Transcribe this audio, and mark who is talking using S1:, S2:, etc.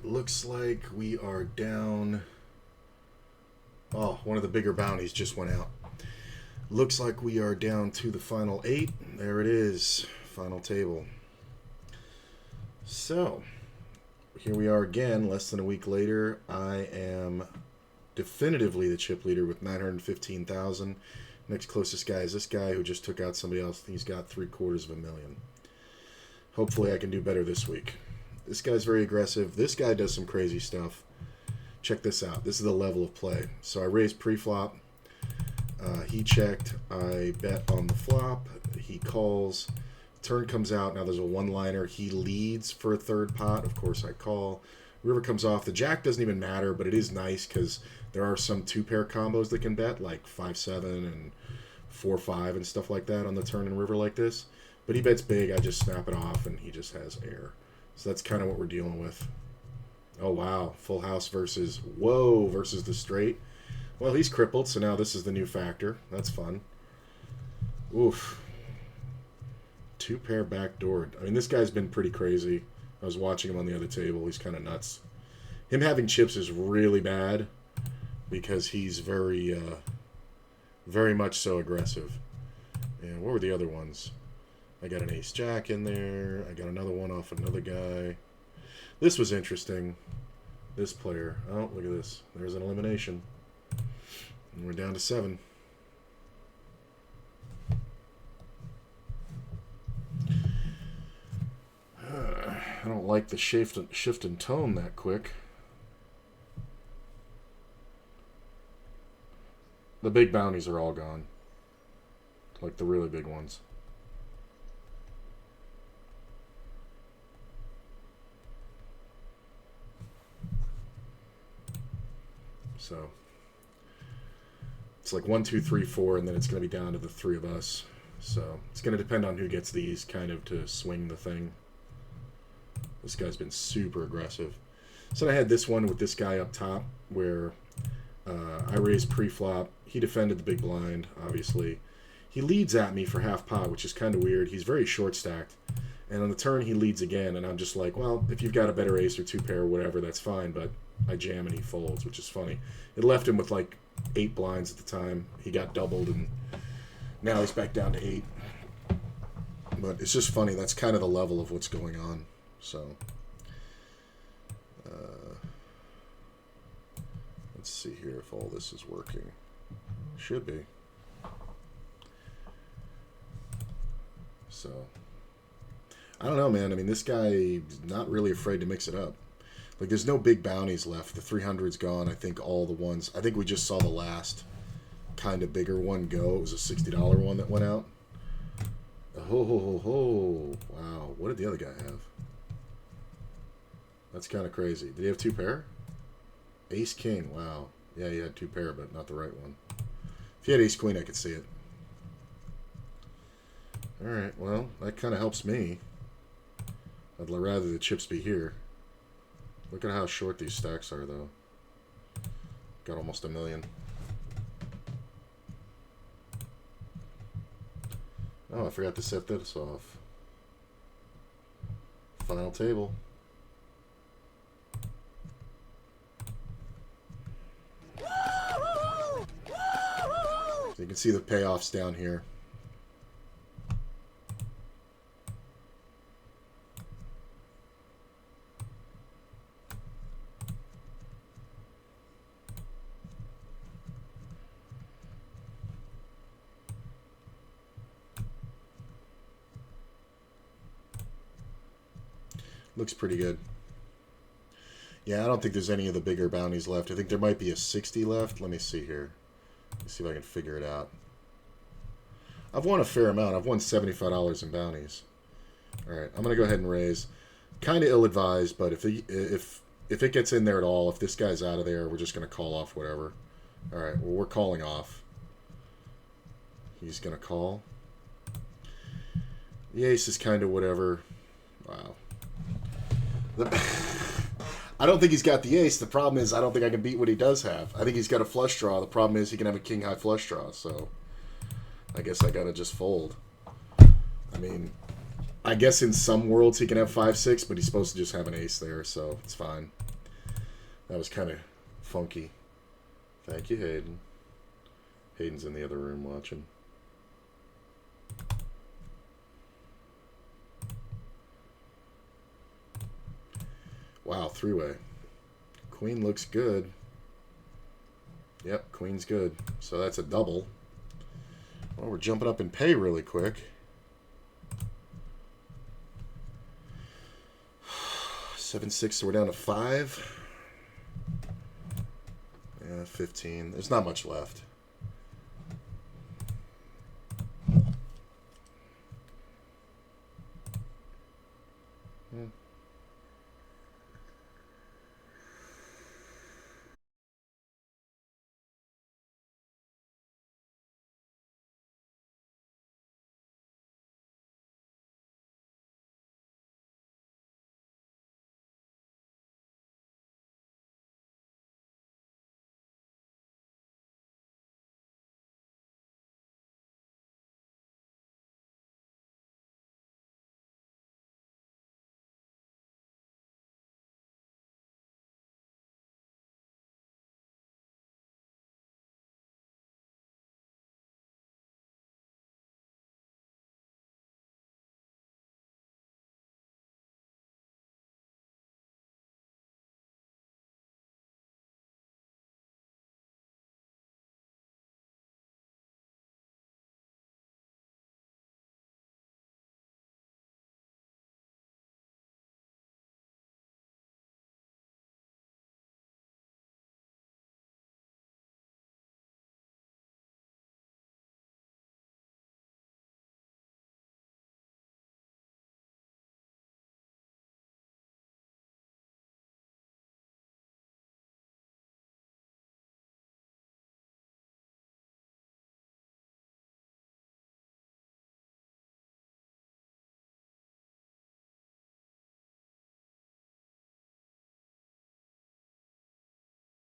S1: looks like we are down. Oh, one of the bigger bounties just went out. Looks like we are down to the final 8. There it is. Final table. So, here we are again, less than a week later. I am definitively the chip leader with 915,000. Next closest guy is this guy who just took out somebody else. He's got $750,000. Hopefully I can do better this week. This guy's very aggressive. This guy does some crazy stuff. Check this out. This is the level of play. So I raised pre-flop. He checked. I bet on the flop. He calls. Turn comes out. Now there's a one-liner. He leads for a third pot. Of course I call. River comes off. The jack doesn't even matter, but it is nice because there are some two-pair combos that can bet, like 5-7 and 4-5 and stuff like that on the turn and river like this. But he bets big. I just snap it off, and he just has air. So that's kind of what we're dealing with. Oh, wow. Full house versus, whoa, versus the straight. Well, he's crippled, so now this is the new factor. That's fun. Oof. Two-pair backdoored. I mean, this guy's been pretty crazy. I was watching him on the other table. He's kind of nuts. Him having chips is really bad because he's very much so aggressive. And what were the other ones? I got an ace-jack in there. I got another one off another guy. This was interesting. This player. Oh, look at this. There's an elimination. And we're down to 7. I don't like the shift in tone that quick. The big bounties are all gone. Like the really big ones. So it's like 1, 2, 3, 4, and then it's going to be down to the 3 of us. So it's going to depend on who gets these kind of to swing the thing. This guy's been super aggressive. So I had this one with this guy up top where I raised pre-flop. He defended the big blind, obviously. He leads at me for half pot, which is kind of weird. He's very short stacked. And on the turn, he leads again, and I'm just like, well, if you've got a better ace or 2-pair or whatever, that's fine, but I jam and he folds, which is funny. It left him with like 8 blinds at the time. He got doubled, and now he's back down to 8. But it's just funny. That's kind of the level of what's going on. So, let's see here if all this is working. Should be. So, I don't know, man. I mean, this guy's not really afraid to mix it up. Like, there's no big bounties left. The 300's gone. I think all the ones... I think we just saw the last kind of bigger one go. It was a $60 one that went out. Ho, ho, ho, ho. Wow. What did the other guy have? That's kind of crazy. Did he have 2-pair? Ace-king. Wow. Yeah, he had 2-pair, but not the right one. If he had ace-queen, I could see it. Alright, well, that kind of helps me. I'd rather the chips be here. Look at how short these stacks are, though. Got almost $1 million. Oh, I forgot to set this off. Final table. So you can see the payoffs down here. Looks pretty good. Yeah, I don't think there's any of the bigger bounties left. I think there might be a 60 left. Let me see here. Let's see if I can figure it out. I've won a fair amount. I've won $75 in bounties. All right, I'm going to go ahead and raise. Kind of ill-advised, but if it gets in there at all, if this guy's out of there, we're just going to call off whatever. All right, well, we're calling off. He's going to call. The ace is kind of whatever. Wow. I don't think he's got the ace. The problem is I don't think I can beat what he does have. I think he's got a flush draw. The problem is he can have a king-high flush draw, so I guess I got to just fold. I mean, I guess in some worlds he can have 5-6, but he's supposed to just have an ace there, so it's fine. That was kind of funky. Thank you, Hayden. Hayden's in the other room watching. Wow, three-way. Queen looks good. Yep, queen's good. So that's a double. Well, we're jumping up in pay really quick. 7-6, so we're down to 5. Yeah, 15. There's not much left.